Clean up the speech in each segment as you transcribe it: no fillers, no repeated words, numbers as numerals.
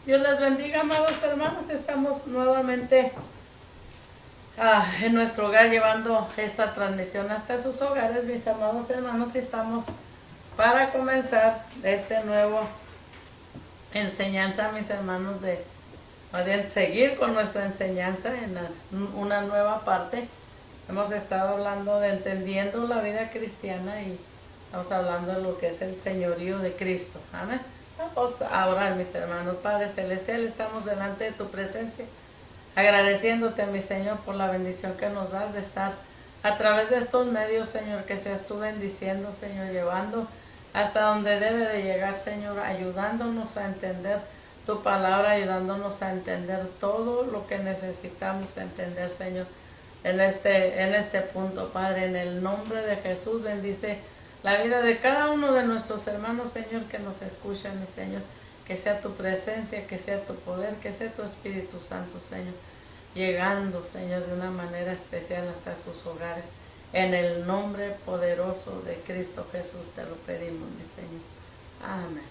Dios les bendiga, amados hermanos. Estamos nuevamente en nuestro hogar llevando esta transmisión hasta sus hogares, mis amados hermanos. Y estamos para comenzar este nuevo enseñanza, mis hermanos, de seguir con nuestra enseñanza en una nueva parte. Hemos estado hablando de entendiendo la vida cristiana y estamos hablando de lo que es el señorío de Cristo. Amén. Vamos a orar, mis hermanos. Padre Celestial, estamos delante de tu presencia, agradeciéndote, mi Señor, por la bendición que nos das de estar a través de estos medios, Señor, que seas tú bendiciendo, Señor, llevando hasta donde debe de llegar, Señor, ayudándonos a entender tu palabra, ayudándonos a entender todo lo que necesitamos entender, Señor, en este punto, Padre. En el nombre de Jesús, bendice la vida de cada uno de nuestros hermanos, Señor, que nos escuchan, mi Señor. Que sea tu presencia, que sea tu poder, que sea tu Espíritu Santo, Señor, llegando, Señor, de una manera especial hasta sus hogares. En el nombre poderoso de Cristo Jesús te lo pedimos, mi Señor. Amén.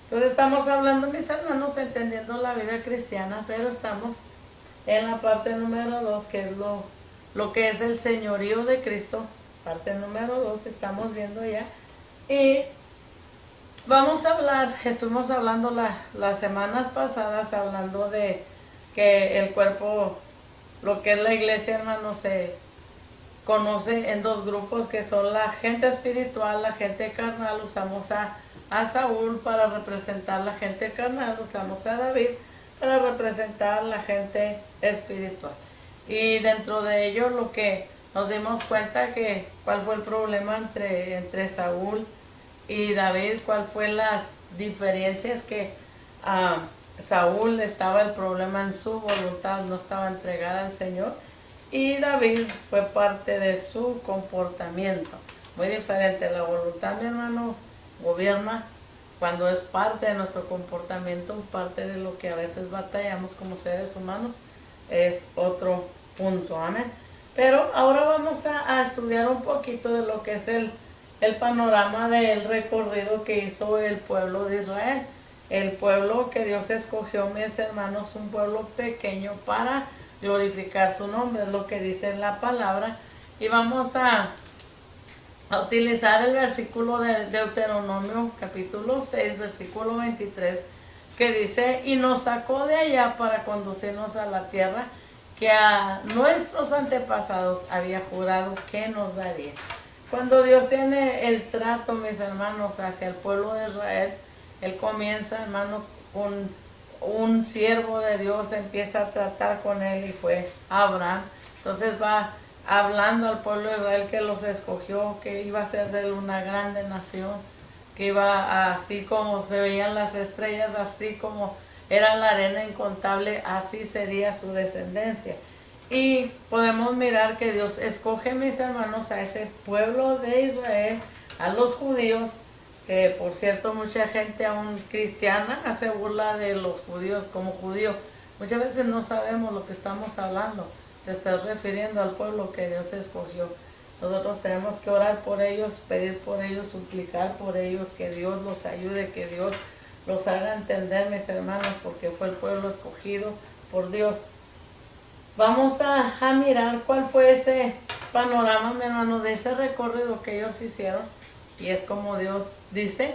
Entonces estamos hablando, mis hermanos, entendiendo la vida cristiana, pero estamos en la parte número 2, que es lo que es el señorío de Cristo. Parte número 2, estamos viendo ya. Y vamos a hablar, estuvimos hablando las semanas pasadas, hablando de que el cuerpo, lo que es la iglesia, hermanos, se conoce en dos grupos, que son la gente espiritual, la gente carnal. Usamos a Saúl para representar la gente carnal, usamos a David para representar la gente espiritual. Y dentro de ello lo que nos dimos cuenta que cuál fue el problema entre Saúl y David, cuál fue las diferencias, que Saúl estaba el problema en su voluntad, no estaba entregada al Señor, y David fue parte de su comportamiento. Muy diferente, la voluntad, mi hermano, gobierna cuando es parte de nuestro comportamiento, parte de lo que a veces batallamos como seres humanos, es otro punto, amén. Pero ahora vamos a estudiar un poquito de lo que es el panorama del recorrido que hizo el pueblo de Israel. El pueblo que Dios escogió, mis hermanos, un pueblo pequeño para glorificar su nombre, es lo que dice la palabra. Y vamos a utilizar el versículo de Deuteronomio, capítulo 6, versículo 23, que dice: y nos sacó de allá para conducirnos a la tierra que a nuestros antepasados había jurado que nos daría. Cuando Dios tiene el trato, mis hermanos, hacia el pueblo de Israel, Él comienza, hermano, con un siervo de Dios, empieza a tratar con él, y fue Abraham. Entonces va hablando al pueblo de Israel que los escogió, que iba a ser de él una grande nación, que iba, así como se veían las estrellas, así como era la arena incontable, así sería su descendencia. Y podemos mirar que Dios escoge, mis hermanos, a ese pueblo de Israel, a los judíos, que por cierto mucha gente aún cristiana hace burla de los judíos como judíos. Muchas veces no sabemos lo que estamos hablando. Te estás refiriendo al pueblo que Dios escogió. Nosotros tenemos que orar por ellos, pedir por ellos, suplicar por ellos, que Dios los ayude, que Dios los haga entender, mis hermanos, porque fue el pueblo escogido por Dios. Vamos a mirar cuál fue ese panorama, mi hermano, de ese recorrido que ellos hicieron. Y es como Dios dice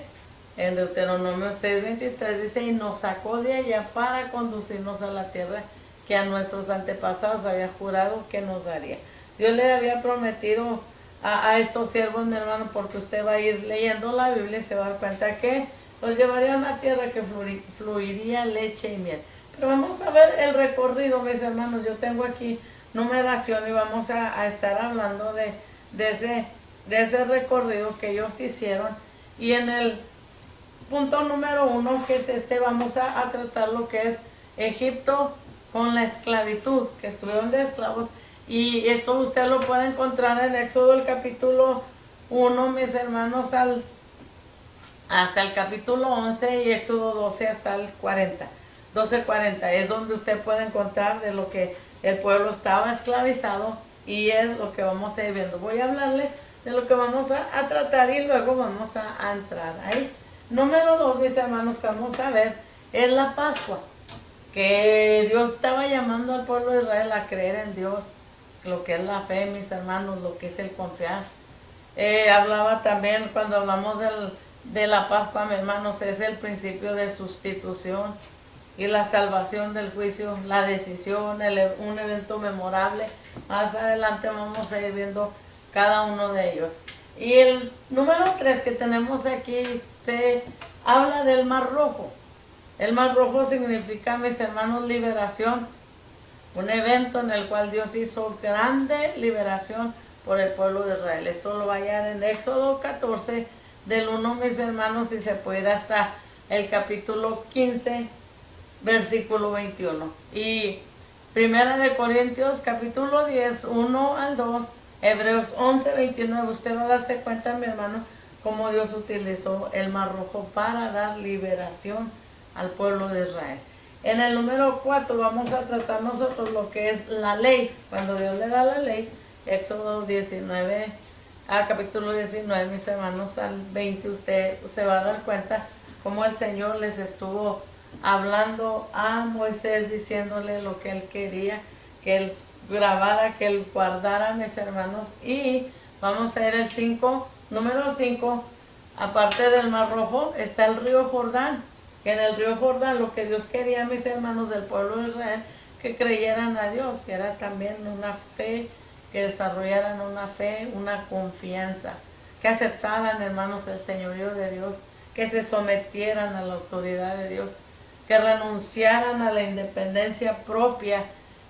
en Deuteronomio 6:23, dice: y nos sacó de allá para conducirnos a la tierra que a nuestros antepasados había jurado que nos daría. Dios le había prometido a estos siervos, mi hermano, porque usted va a ir leyendo la Biblia y se va a dar cuenta que los llevaría a una tierra que fluiría leche y miel. Pero vamos a ver el recorrido, mis hermanos. Yo tengo aquí numeración y vamos a estar hablando de ese recorrido que ellos hicieron. Y en el punto número 1, que es vamos a tratar lo que es Egipto con la esclavitud, que estuvieron de esclavos. Y esto usted lo puede encontrar en Éxodo, el capítulo 1, mis hermanos, hasta el capítulo 11, y Éxodo 12 hasta el 40. 12:40 es donde usted puede encontrar de lo que el pueblo estaba esclavizado, y es lo que vamos a ir viendo. Voy a hablarle de lo que vamos a tratar y luego vamos a entrar ahí. Número 2, mis hermanos, que vamos a ver es la Pascua. que Dios estaba llamando al pueblo de Israel a creer en Dios, lo que es la fe, mis hermanos, lo que es el confiar. Hablaba también, cuando hablamos de la Pascua, mis hermanos, es el principio de sustitución y la salvación del juicio, la decisión, un evento memorable. Más adelante vamos a ir viendo cada uno de ellos. Y el número 3 que tenemos aquí se habla del Mar Rojo. El Mar Rojo significa, mis hermanos, liberación. Un evento en el cual Dios hizo grande liberación por el pueblo de Israel. Esto lo va a hallar en Éxodo 14, del 1, mis hermanos, si se puede, hasta el capítulo 15, versículo 21. Y Primera de Corintios, capítulo 10, 1 al 2, Hebreos 11, 29. Usted va a darse cuenta, mi hermano, cómo Dios utilizó el Mar Rojo para dar liberación al pueblo de Israel. En el número 4 vamos a tratar nosotros lo que es la ley. Cuando Dios le da la ley, Éxodo 19, capítulo 19, mis hermanos, al 20, usted se va a dar cuenta cómo el Señor les estuvo hablando a Moisés, diciéndole lo que él quería, que él grabara, que él guardara, mis hermanos. Y vamos a ir al 5, número 5, aparte del Mar Rojo, está el río Jordán. Que en el río Jordán lo que Dios quería, mis hermanos, del pueblo de Israel, que creyeran a Dios, que era también una fe, que desarrollaran una fe, una confianza, que aceptaran, hermanos, el señorío de Dios, que se sometieran a la autoridad de Dios, que renunciaran a la independencia propia,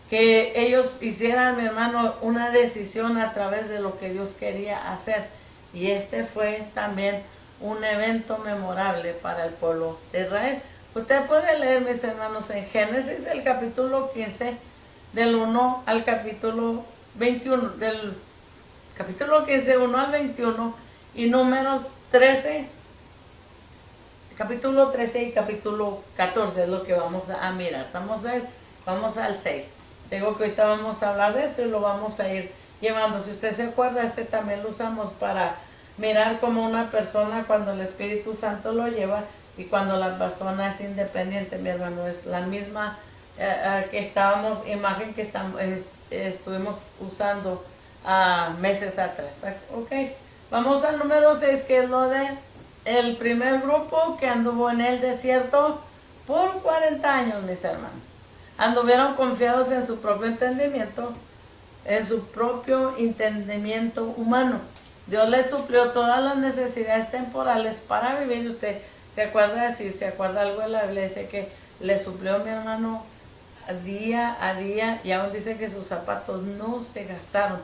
que ellos hicieran, mi hermano, una decisión a través de lo que Dios quería hacer. Y este fue también un evento memorable para el pueblo de Israel. Usted puede leer, mis hermanos, en Génesis, el capítulo 15, del 1 al capítulo 21, del capítulo 15, 1 al 21, y Números 13, capítulo 13 y capítulo 14 es lo que vamos a mirar. Vamos al 6. Digo que ahorita vamos a hablar de esto y lo vamos a ir llevando. Si usted se acuerda, este también lo usamos para mirar como una persona, cuando el Espíritu Santo lo lleva y cuando la persona es independiente, mi hermano. Es la misma imagen que estuvimos usando meses atrás. Ok, vamos al número 6, que es lo de el primer grupo que anduvo en el desierto por 40 años, mis hermanos. Anduvieron confiados en su propio entendimiento humano. Dios les suplió todas las necesidades temporales para vivir. Usted se acuerda algo de la iglesia, que le suplió, mi hermano, día a día, y aún dice que sus zapatos no se gastaron.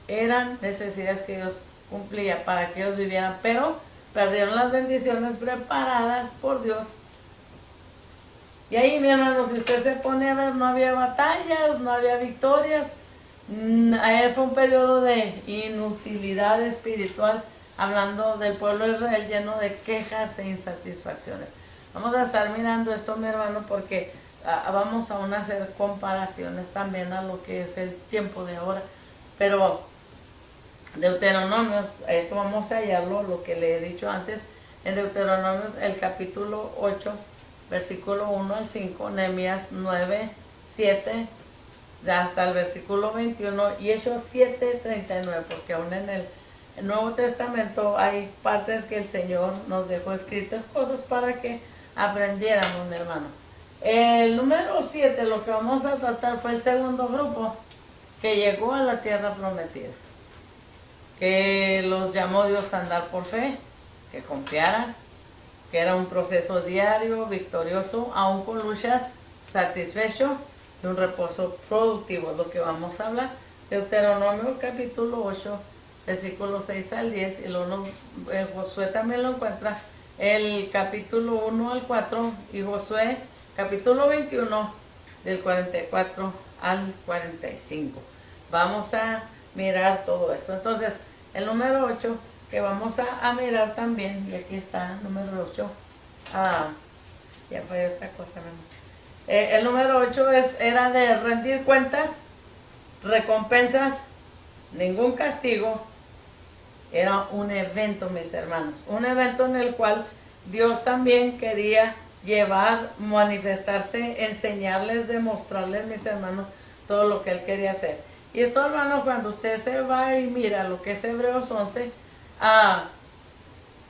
Eran necesidades que Dios cumplía para que ellos vivieran, pero perdieron las bendiciones preparadas por Dios. Y ahí, mi hermano, si usted se pone a ver, no había batallas, no había victorias. Fue un periodo de inutilidad espiritual, hablando del pueblo de Israel, lleno de quejas e insatisfacciones. Vamos a estar mirando esto, mi hermano, porque vamos a hacer comparaciones también a lo que es el tiempo de ahora. Pero Deuteronomios, esto vamos a hallarlo, lo que le he dicho antes, en Deuteronomios, el capítulo 8, versículo 1 al 5, Nehemías 9, 7, hasta el versículo 21, y Hechos 7, 39, porque aún en el Nuevo Testamento hay partes que el Señor nos dejó escritas, cosas para que aprendiéramos, mi hermano. El número 7, lo que vamos a tratar, fue el segundo grupo que llegó a la tierra prometida, que los llamó Dios a andar por fe, que confiaran, que era un proceso diario, victorioso, aún con luchas, satisfecho, y un reposo productivo, lo que vamos a hablar. Deuteronomio capítulo 8, versículos 6 al 10, y Josué también lo encuentra, el capítulo 1 al 4, y Josué capítulo 21, del 44 al 45. Vamos a mirar todo esto. Entonces, el número 8, que vamos a mirar también, y aquí está el número 8, ya fue esta cosa, mi amor. El número 8 era de rendir cuentas, recompensas, ningún castigo. Era un evento, mis hermanos, un evento en el cual Dios también quería llevar, manifestarse, enseñarles, demostrarles, mis hermanos, todo lo que Él quería hacer. Y esto, hermanos, cuando usted se va y mira lo que es Hebreos 11,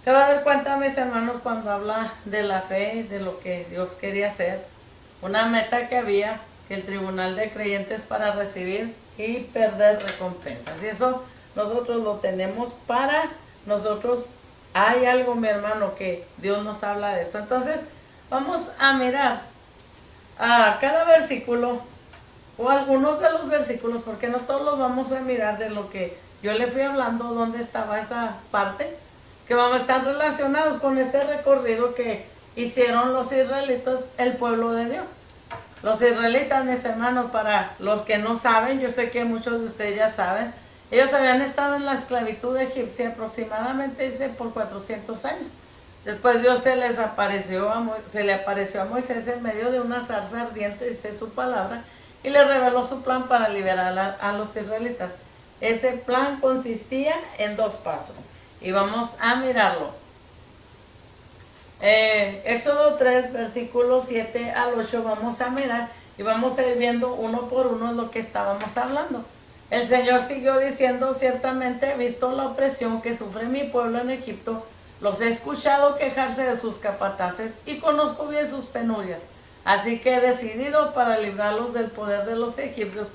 se va a dar cuenta, mis hermanos, cuando habla de la fe, de lo que Dios quería hacer, una meta que había, que el tribunal de creyentes para recibir y perder recompensas. Y eso nosotros lo tenemos para nosotros. Hay algo, mi hermano, que Dios nos habla de esto. Entonces, vamos a mirar a cada versículo o algunos de los versículos, porque no todos los vamos a mirar de lo que yo le fui hablando, dónde estaba esa parte, que vamos a estar relacionados con este recorrido que hicieron los israelitas, el pueblo de Dios. Los israelitas, mis hermanos, para los que no saben, yo sé que muchos de ustedes ya saben, ellos habían estado en la esclavitud egipcia aproximadamente, dice, por 400 años. Después Dios se le apareció a Moisés en medio de una zarza ardiente, dice su palabra, y le reveló su plan para liberar a los israelitas. Ese plan consistía en 2 pasos, y vamos a mirarlo. Éxodo 3, versículos 7 al 8, vamos a mirar y vamos a ir viendo uno por uno lo que estábamos hablando. El Señor siguió diciendo: ciertamente he visto la opresión que sufre mi pueblo en Egipto, los he escuchado quejarse de sus capataces y conozco bien sus penurias. Así que he decidido para librarlos del poder de los egipcios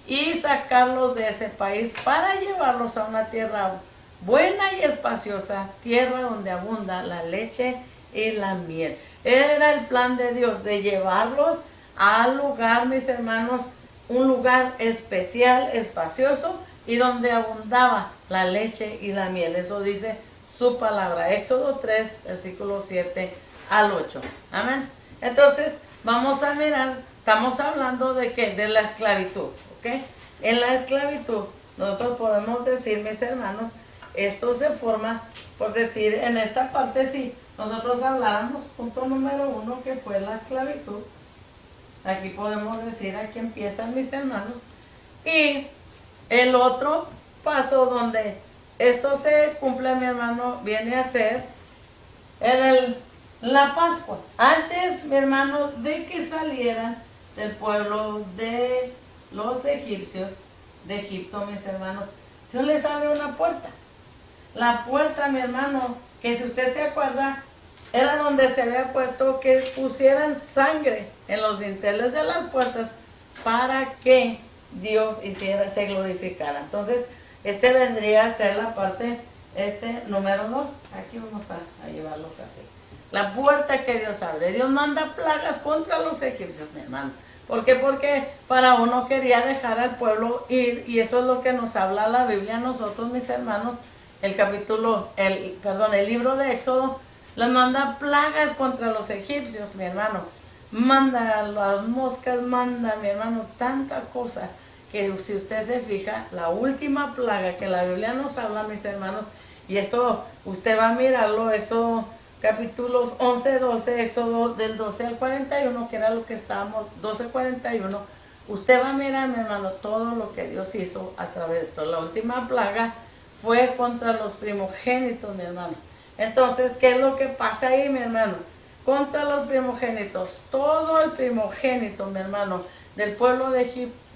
y sacarlos de ese país para llevarlos a una tierra buena y espaciosa, tierra donde abunda la leche y la miel. Era el plan de Dios, de llevarlos al lugar, mis hermanos, un lugar especial, espacioso, y donde abundaba la leche y la miel. Eso dice su palabra. Éxodo 3, versículos 7 al 8. Amén. Entonces, vamos a mirar, estamos hablando de qué, de la esclavitud, ¿ok? En la esclavitud, nosotros podemos decir, mis hermanos, esto se forma, por decir, en esta parte, si nosotros habláramos, punto número 1, que fue la esclavitud. Aquí podemos decir, aquí empiezan, mis hermanos. Y el otro paso donde esto se cumple, mi hermano, viene a ser la Pascua. Antes, mi hermano, de que salieran del pueblo de los egipcios, de Egipto, mis hermanos, Dios les abre una puerta. La puerta, mi hermano, que si usted se acuerda, era donde se había puesto que pusieran sangre en los dinteles de las puertas para que Dios se glorificara. Entonces, vendría a ser la parte, número 2. Aquí vamos a llevarlos así. La puerta que Dios abre. Dios manda plagas contra los egipcios, mi hermano. ¿Por qué? Porque Faraón no quería dejar al pueblo ir, y eso es lo que nos habla la Biblia a nosotros, mis hermanos. El libro de Éxodo les manda plagas contra los egipcios, mi hermano. Manda las moscas, manda, mi hermano, tanta cosa que si usted se fija, la última plaga que la Biblia nos habla, mis hermanos, y esto usted va a mirarlo, Éxodo capítulos 11, 12, Éxodo del 12 al 41, que era lo que estábamos, 12, 41, usted va a mirar, mi hermano, todo lo que Dios hizo a través de esto. La última plaga fue contra los primogénitos, mi hermano. Entonces, ¿qué es lo que pasa ahí, mi hermano? Contra los primogénitos. Todo el primogénito, mi hermano, del pueblo de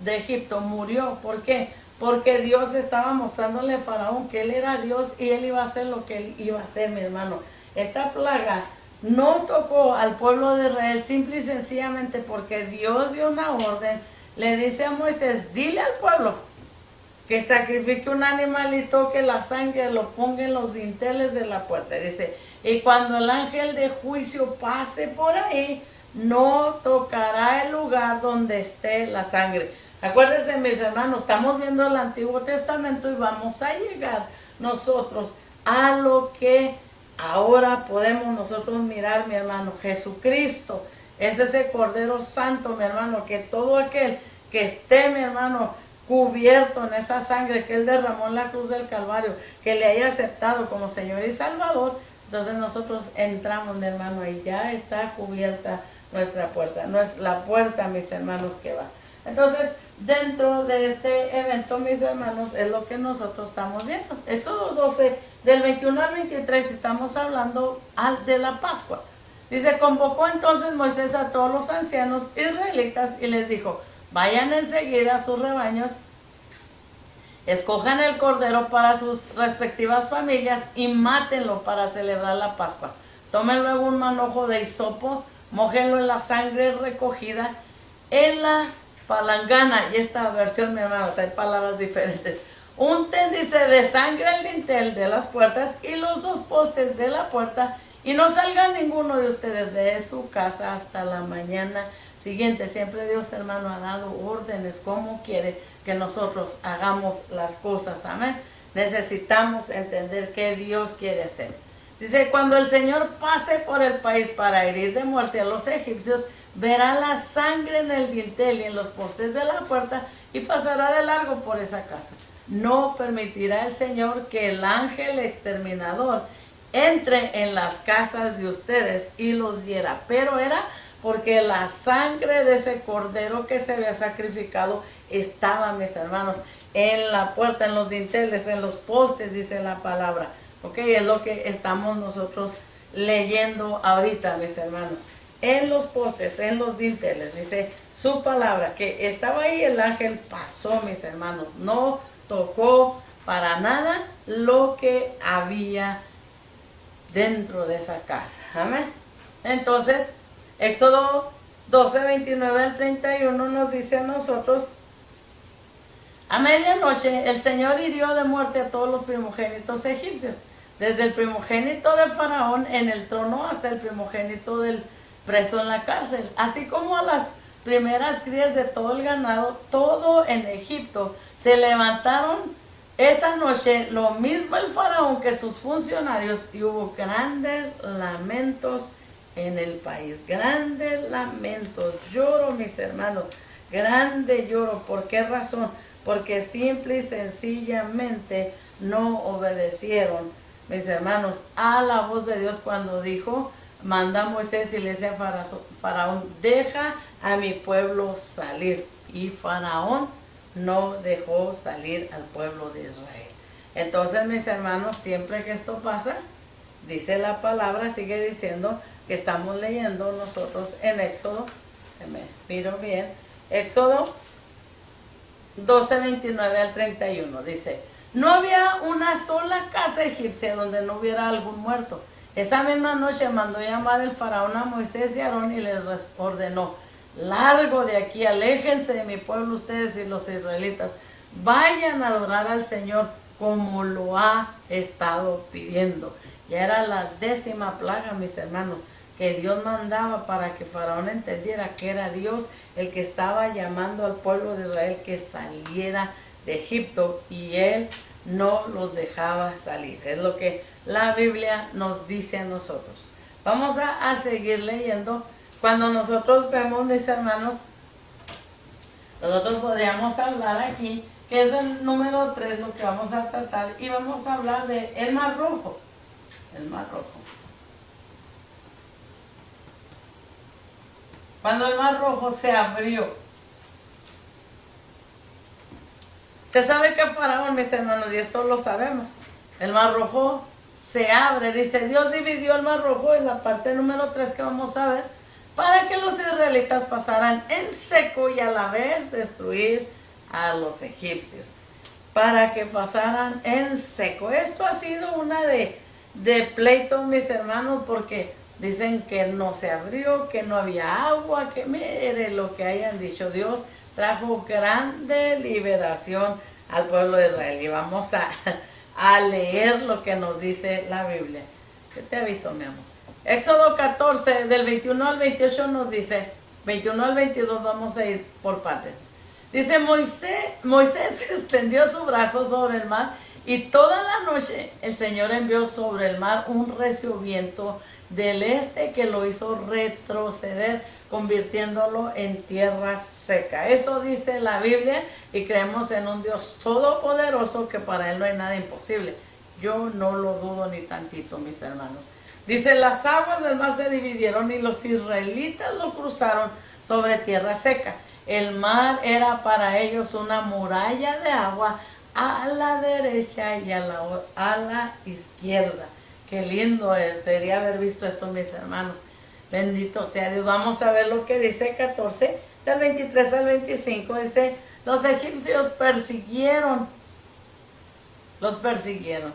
Egipto murió. ¿Por qué? Porque Dios estaba mostrándole a Faraón que él era Dios y él iba a hacer lo que él iba a hacer, mi hermano. Esta plaga no tocó al pueblo de Israel simple y sencillamente porque Dios dio una orden. Le dice a Moisés: dile al pueblo que sacrifique un animalito, que la sangre lo ponga en los dinteles de la puerta. Dice: y cuando el ángel de juicio pase por ahí, no tocará el lugar donde esté la sangre. Acuérdense, mis hermanos, estamos viendo el Antiguo Testamento y vamos a llegar nosotros a lo que ahora podemos nosotros mirar, mi hermano. Jesucristo es ese Cordero Santo, mi hermano, que todo aquel que esté, mi hermano, cubierto en esa sangre que Él derramó en la cruz del Calvario, que le haya aceptado como Señor y Salvador, entonces nosotros entramos, mi hermano, y ya está cubierta nuestra puerta. No es la puerta, mis hermanos, que va. Entonces, dentro de este evento, mis hermanos, es lo que nosotros estamos viendo. Éxodo 12, del 21 al 23, estamos hablando de la Pascua. Dice, convocó entonces Moisés a todos los ancianos israelitas y les dijo, vayan enseguida a sus rebaños, escojan el cordero para sus respectivas familias y mátenlo para celebrar la Pascua. Tomen luego un manojo de hisopo, mójenlo en la sangre recogida en la palangana. Y esta versión, mi hermano, trae palabras diferentes. Unten, dice, de sangre el dintel de las puertas y los dos postes de la puerta, y no salga ninguno de ustedes de su casa hasta la mañana siguiente. Siempre Dios, hermano, ha dado órdenes como quiere que nosotros hagamos las cosas. Amén. Necesitamos entender qué Dios quiere hacer. Dice, cuando el Señor pase por el país para herir de muerte a los egipcios, verá la sangre en el dintel y en los postes de la puerta y pasará de largo por esa casa. No permitirá el Señor que el ángel exterminador entre en las casas de ustedes y los hiera. Pero era porque la sangre de ese cordero que se había sacrificado estaba, mis hermanos, en la puerta, en los dinteles, en los postes, dice la palabra. Ok, es lo que estamos nosotros leyendo ahorita, mis hermanos. En los postes, en los dinteles, dice su palabra, que estaba ahí, el ángel pasó, mis hermanos, no tocó para nada lo que había dentro de esa casa. Amén. Entonces, Éxodo 12, 29 al 31 nos dice a nosotros, a medianoche el Señor hirió de muerte a todos los primogénitos egipcios, desde el primogénito de Faraón en el trono hasta el primogénito del preso en la cárcel, así como a las primeras crías de todo el ganado. Todo en Egipto se levantaron esa noche, lo mismo el Faraón que sus funcionarios, y hubo grandes lamentos en el país, grandes lamentos, lloro, mis hermanos, grande lloro. ¿Por qué razón? Porque simple y sencillamente no obedecieron, mis hermanos, a la voz de Dios cuando dijo, manda a Moisés y le dice a Faraón, deja a mi pueblo salir. Y Faraón no dejó salir al pueblo de Israel. Entonces, mis hermanos, siempre que esto pasa, dice la palabra, sigue diciendo que estamos leyendo nosotros en Éxodo, me miro bien, Éxodo 12, 29 al 31, dice, no había una sola casa egipcia donde no hubiera algún muerto. Esa misma noche mandó llamar el Faraón a Moisés y a Aarón y les ordenó, largo de aquí, aléjense de mi pueblo ustedes y los israelitas, vayan a adorar al Señor como lo ha estado pidiendo. Ya era la 10ª plaga, mis hermanos, que Dios mandaba para que Faraón entendiera que era Dios el que estaba llamando al pueblo de Israel que saliera de Egipto, y él no los dejaba salir. Es lo que la Biblia nos dice a nosotros. Vamos a seguir leyendo. Cuando nosotros vemos, mis hermanos, nosotros podríamos hablar aquí, que es el número 3 lo que vamos a tratar, y vamos a hablar de el Mar Rojo. El Mar Rojo. Cuando el Mar Rojo se abrió. Usted sabe que Faraón, mis hermanos, y esto lo sabemos, el Mar Rojo se abre, dice, Dios dividió el Mar Rojo, en la parte número 3 que vamos a ver, para que los israelitas pasaran en seco y a la vez destruir a los egipcios. Para que pasaran en seco. Esto ha sido una de pleito, mis hermanos, porque dicen que no se abrió, que no había agua, que mire lo que hayan dicho. Dios trajo grande liberación al pueblo de Israel. Y vamos a leer lo que nos dice la Biblia. Yo te aviso, mi amor. Éxodo 14, del 21 al 28 nos dice, 21 al 22 vamos a ir por partes. Dice, Moisés extendió su brazo sobre el mar, y toda la noche el Señor envió sobre el mar un recio viento del este que lo hizo retroceder, convirtiéndolo en tierra seca. Eso dice la Biblia, y creemos en un Dios todopoderoso que para Él no hay nada imposible. Yo no lo dudo ni tantito, mis hermanos. Dice, las aguas del mar se dividieron y los israelitas lo cruzaron sobre tierra seca. El mar era para ellos una muralla de agua a la derecha y a la izquierda. Qué lindo sería haber visto esto, mis hermanos. Bendito sea Dios. Vamos a ver lo que dice 14, del 23 al 25. Dice, los egipcios los persiguieron.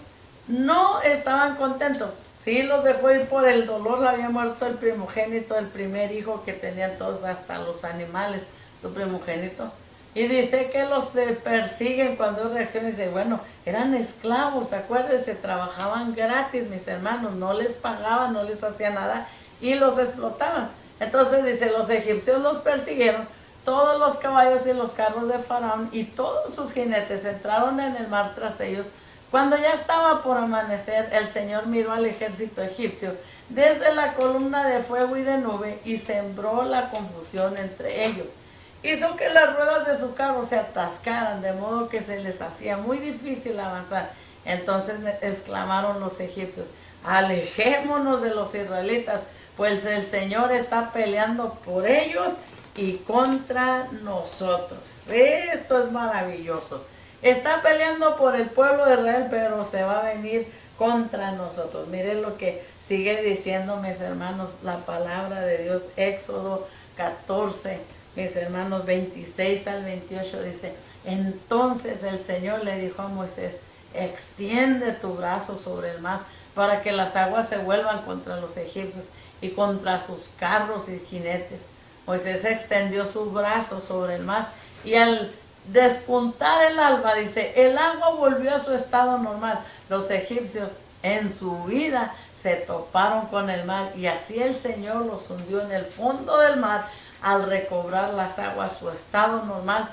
No estaban contentos. Sí, los dejó ir por el dolor. Le había muerto el primogénito, el primer hijo que tenían todos, hasta los animales, su primogénito. Y dice que los persiguen cuando reaccionan. Dice, bueno, eran esclavos, acuérdense, trabajaban gratis, mis hermanos, no les pagaban, no les hacían nada y los explotaban. Entonces dice, los egipcios los persiguieron, todos los caballos y los carros de Faraón y todos sus jinetes entraron en el mar tras ellos. Cuando ya estaba por amanecer, el Señor miró al ejército egipcio desde la columna de fuego y de nube y sembró la confusión entre ellos. Hizo que las ruedas de su carro se atascaran, de modo que se les hacía muy difícil avanzar. Entonces exclamaron los egipcios, alejémonos de los israelitas, pues el Señor está peleando por ellos y contra nosotros. Esto es maravilloso. Está peleando por el pueblo de Israel, pero se va a venir contra nosotros. Miren lo que sigue diciendo, mis hermanos, la palabra de Dios. Éxodo 14, mis hermanos, 26 al 28 dice, entonces el Señor le dijo a Moisés, extiende tu brazo sobre el mar para que las aguas se vuelvan contra los egipcios y contra sus carros y jinetes. Moisés extendió su brazo sobre el mar y al despuntar el alba, dice, el agua volvió a su estado normal. Los egipcios en su huida se toparon con el mar y así el Señor los hundió en el fondo del mar. Al recobrar las aguas su estado normal,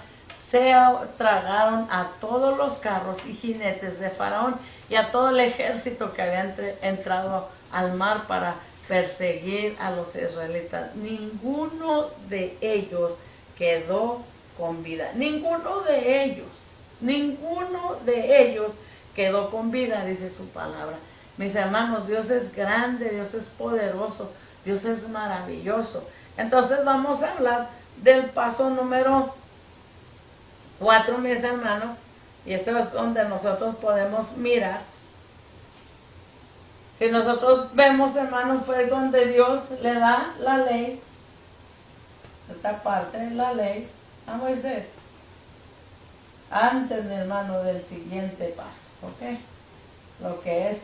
se tragaron a todos los carros y jinetes de Faraón y a todo el ejército que había entrado al mar para perseguir a los israelitas. Ninguno de ellos quedó con vida. Ninguno de ellos quedó con vida, dice su palabra. Mis hermanos, Dios es grande, Dios es poderoso, Dios es maravilloso. Entonces vamos a hablar del paso número 4, mis hermanos, y esto es donde nosotros podemos mirar. Si nosotros vemos, hermanos, fue donde Dios le da la ley, esta parte, la ley, a Moisés, antes, mi hermano, del siguiente paso, ¿ok? Lo que es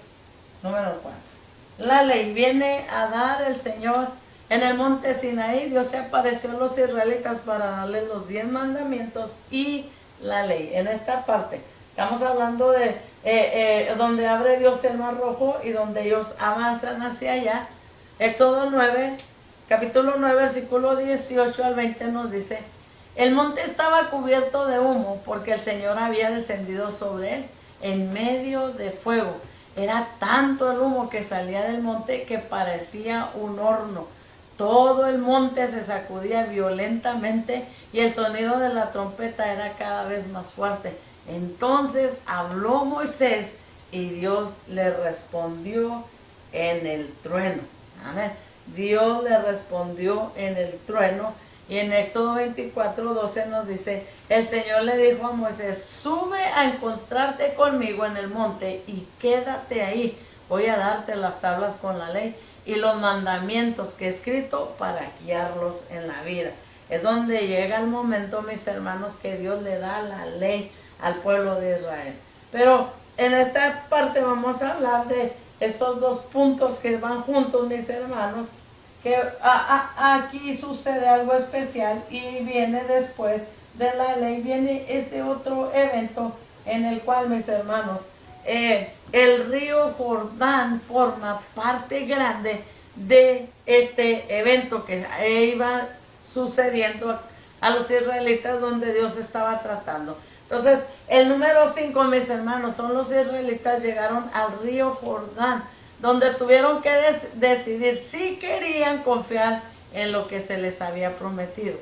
número 4. La ley viene a dar el Señor en el monte Sinaí. Dios se apareció a los israelitas para darles los 10 mandamientos y la ley. En esta parte, estamos hablando de donde abre Dios el mar rojo y donde ellos avanzan hacia allá. Éxodo 9, capítulo 9, versículo 18 al 20 nos dice, el monte estaba cubierto de humo porque el Señor había descendido sobre él en medio de fuego. Era tanto el humo que salía del monte que parecía un horno. Todo el monte se sacudía violentamente y el sonido de la trompeta era cada vez más fuerte. Entonces habló Moisés y Dios le respondió en el trueno. Amén. Dios le respondió en el trueno. Y en Éxodo 24:12 nos dice, el Señor le dijo a Moisés, sube a encontrarte conmigo en el monte y quédate ahí. Voy a darte las tablas con la ley y los mandamientos que he escrito para guiarlos en la vida. Es donde llega el momento, mis hermanos, que Dios le da la ley al pueblo de Israel. Pero en esta parte vamos a hablar de estos dos puntos que van juntos, mis hermanos, que aquí sucede algo especial y viene después de la ley, viene este otro evento en el cual, mis hermanos, el río Jordán forma parte grande de este evento que iba sucediendo a los israelitas, donde Dios estaba tratando. Entonces, el número 5, mis hermanos, son los israelitas llegaron al río Jordán, donde tuvieron que decidir si querían confiar en lo que se les había prometido,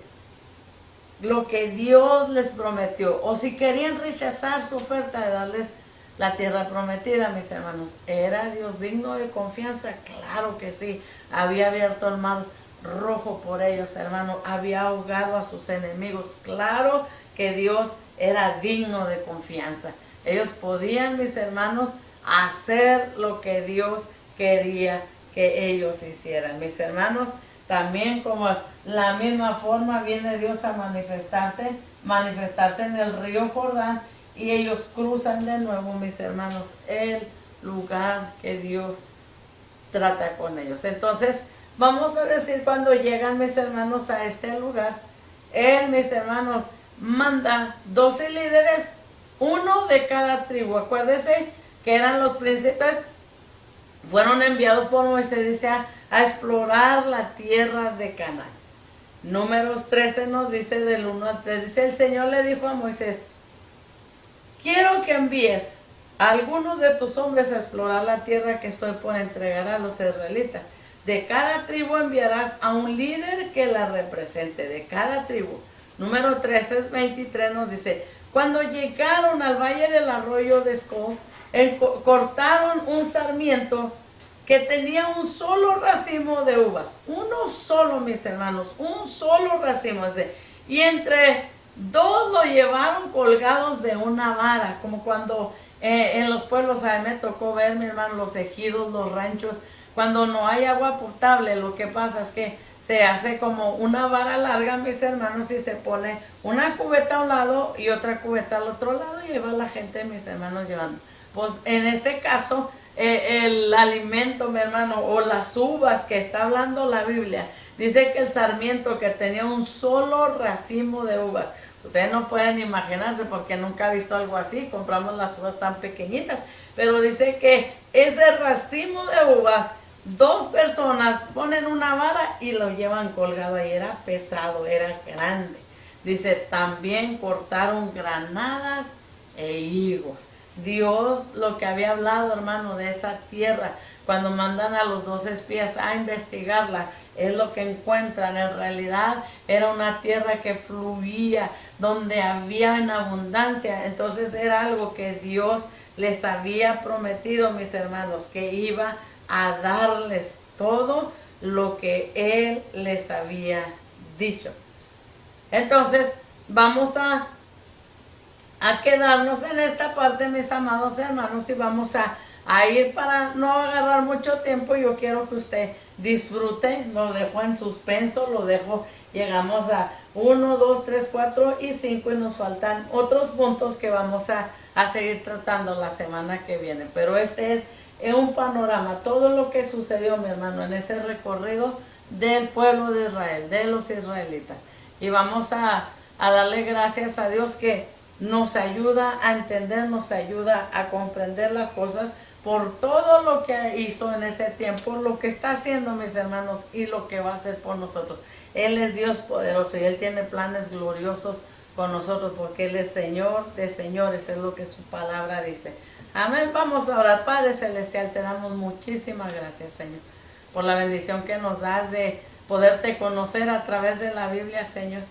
lo que Dios les prometió, o si querían rechazar su oferta de darles la tierra prometida, mis hermanos. ¿Era Dios digno de confianza? Claro que sí. Había abierto el mar rojo por ellos, hermanos. Había ahogado a sus enemigos. Claro que Dios era digno de confianza. Ellos podían, mis hermanos, hacer lo que Dios quería que ellos hicieran. Mis hermanos, también como la misma forma viene Dios a manifestarse en el río Jordán, y ellos cruzan de nuevo, mis hermanos, el lugar que Dios trata con ellos. Entonces, vamos a decir, cuando llegan, mis hermanos, a este lugar, Él, mis hermanos, manda 12 líderes, uno de cada tribu. Acuérdense que eran los príncipes, fueron enviados por Moisés, dice, a explorar la tierra de Canaán. Números 13 nos dice del 1 al 3, dice, el Señor le dijo a Moisés, quiero que envíes a algunos de tus hombres a explorar la tierra que estoy por entregar a los israelitas. De cada tribu enviarás a un líder que la represente, de cada tribu. Número 13, 23 nos dice, cuando llegaron al valle del arroyo de Escol, cortaron un sarmiento que tenía un solo racimo de uvas. Uno solo, mis hermanos, un solo racimo. Y entre dos lo llevaron colgados de una vara, como cuando en los pueblos, a mí me tocó ver, mi hermano, los ejidos, los ranchos, cuando no hay agua potable, lo que pasa es que se hace como una vara larga, mis hermanos, y se pone una cubeta a un lado y otra cubeta al otro lado, y ahí va la gente, mis hermanos, llevando. Pues en este caso, el alimento, mi hermano, o las uvas que está hablando la Biblia, dice que el sarmiento que tenía un solo racimo de uvas. Ustedes no pueden imaginarse porque nunca he visto algo así, compramos las uvas tan pequeñitas, pero dice que ese racimo de uvas, dos personas ponen una vara y lo llevan colgado ahí, era pesado, era grande. Dice, también cortaron granadas e higos. Dios, lo que había hablado, hermano, de esa tierra, cuando mandan a los 2 espías a investigarla, es lo que encuentran. En realidad era una tierra que fluía, donde había en abundancia. Entonces era algo que Dios les había prometido, mis hermanos, que iba a darles todo lo que Él les había dicho. Entonces vamos a quedarnos en esta parte, mis amados hermanos, y vamos a ir, para no agarrar mucho tiempo. Yo quiero que usted disfrute. Lo dejo en suspenso, lo dejo, llegamos a 1, 2, 3, 4 y 5, y nos faltan otros puntos que vamos a seguir tratando la semana que viene. Pero este es un panorama, todo lo que sucedió, mi hermano, en ese recorrido del pueblo de Israel, de los israelitas. Y vamos a darle gracias a Dios, que nos ayuda a entender, nos ayuda a comprender las cosas, por todo lo que hizo en ese tiempo, lo que está haciendo, mis hermanos, y lo que va a hacer por nosotros. Él es Dios poderoso y Él tiene planes gloriosos con nosotros, porque Él es Señor de señores, es lo que su palabra dice. Amén. Vamos a orar. Padre celestial, te damos muchísimas gracias, Señor, por la bendición que nos das de poderte conocer a través de la Biblia, Señor.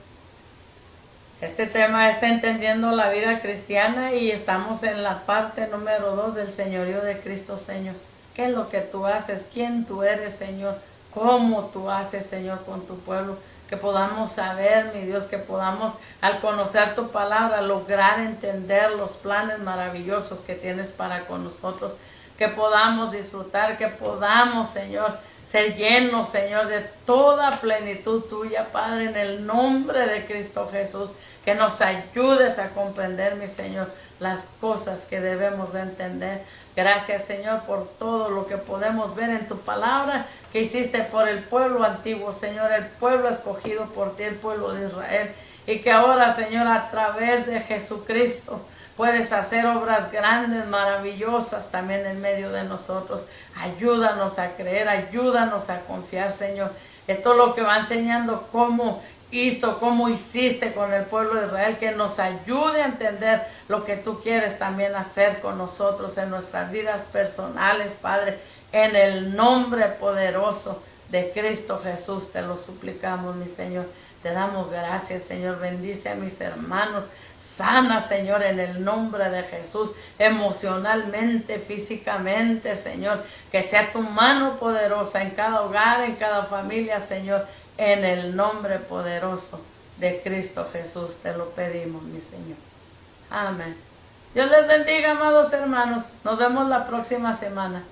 Este tema es entendiendo la vida cristiana, y estamos en la parte número 2 del señorío de Cristo, Señor. ¿Qué es lo que tú haces? ¿Quién tú eres, Señor? ¿Cómo tú haces, Señor, con tu pueblo? Que podamos saber, mi Dios, que podamos, al conocer tu palabra, lograr entender los planes maravillosos que tienes para con nosotros. Que podamos disfrutar, que podamos, Señor, ser llenos, Señor, de toda plenitud tuya, Padre, en el nombre de Cristo Jesús. Que nos ayudes a comprender, mi Señor, las cosas que debemos de entender. Gracias, Señor, por todo lo que podemos ver en tu palabra que hiciste por el pueblo antiguo, Señor, el pueblo escogido por ti, el pueblo de Israel. Y que ahora, Señor, a través de Jesucristo puedes hacer obras grandes, maravillosas también en medio de nosotros. Ayúdanos a creer, ayúdanos a confiar, Señor. Esto es lo que va enseñando cómo hiciste con el pueblo de Israel, que nos ayude a entender lo que tú quieres también hacer con nosotros en nuestras vidas personales, Padre, en el nombre poderoso de Cristo Jesús te lo suplicamos, mi Señor. Te damos gracias, Señor. Bendice a mis hermanos. Sana, Señor, en el nombre de Jesús, emocionalmente, físicamente, Señor. Que sea tu mano poderosa en cada hogar, en cada familia, Señor. En el nombre poderoso de Cristo Jesús te lo pedimos, mi Señor. Amén. Dios les bendiga, amados hermanos. Nos vemos la próxima semana.